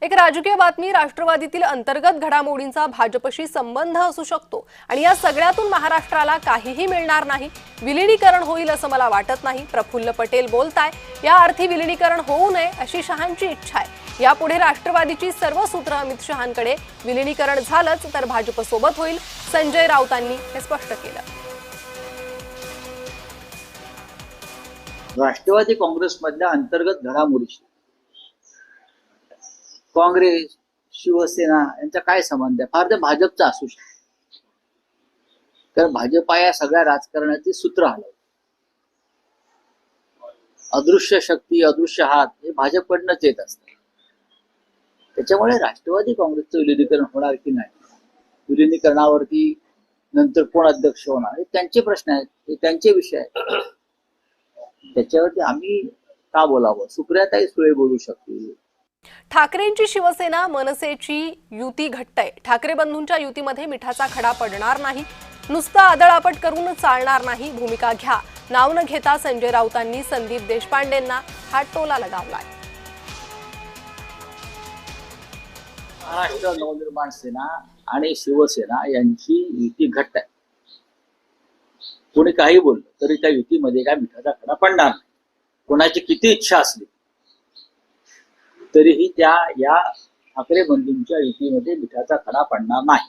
एक राजकीय बातमी। राष्ट्रवादीतील अंतर्गत घडामोडींचा भाजपशी संबंध असू शकतो आणि या सगळ्यातून महाराष्ट्राला काहीही मिळणार नाही। विलीनीकरण होईल असं मला वाटत नाही। प्रफुल्ल पटेल बोलताय, या अर्थी विलीनीकरण होऊ नये अशी शहांची इच्छा आहे। यापुढे राष्ट्रवादीची सर्व सूत्र अमित शहांकडे। विलीनीकरण झालंच तर भाजप सोबत होईल, संजय राऊतांनी हे स्पष्ट केलं। राष्ट्रवादी काँग्रेसमधल्या अंतर्गत घडामोडीशी काँग्रेस, शिवसेना यांचा काय संबंध आहे? फार तर भाजपचा असू शकतो, कारण भाजपा या सगळ्या राजकारणाची सूत्र हलवते। अदृश्य शक्ती, अदृश्य हात हे भाजपकडनंच येत असतात। त्याच्यामुळे राष्ट्रवादी काँग्रेसचं विलीनीकरण होणार की नाही, विलीनीकरणावरती नंतर कोण अध्यक्ष होणार, हे त्यांचे प्रश्न आहेत, हे त्यांचे विषय आहेत। त्याच्यावरती आम्ही का बोलावं? सुप्रियाताई सुळे बोलू शकतील। ठाकरेंची शिवसेना मनसेची युती घट्ट आहे। ठाकरे बंधूंच्या युतीमध्ये मिठाचा खडा पडणार नाही। नुसतं आदळआपट करून चालणार नाही, भूमिका घ्या। नाव न घेता संजय राऊतांनी संदीप देशपांडेंना हा टोला लगावलाय। महाराष्ट्र नवनिर्माण सेना आणि शिवसेना यांची युती घट्ट आहे। कोणी काही बोललं तरी त्या युतीमध्ये काय मिठाचा खडा पडणार नाही। कोणाची किती इच्छा असली तरीही या ठाकरे बंधूंच्या युतीमध्ये मिठाचा खडा पडणार नाही।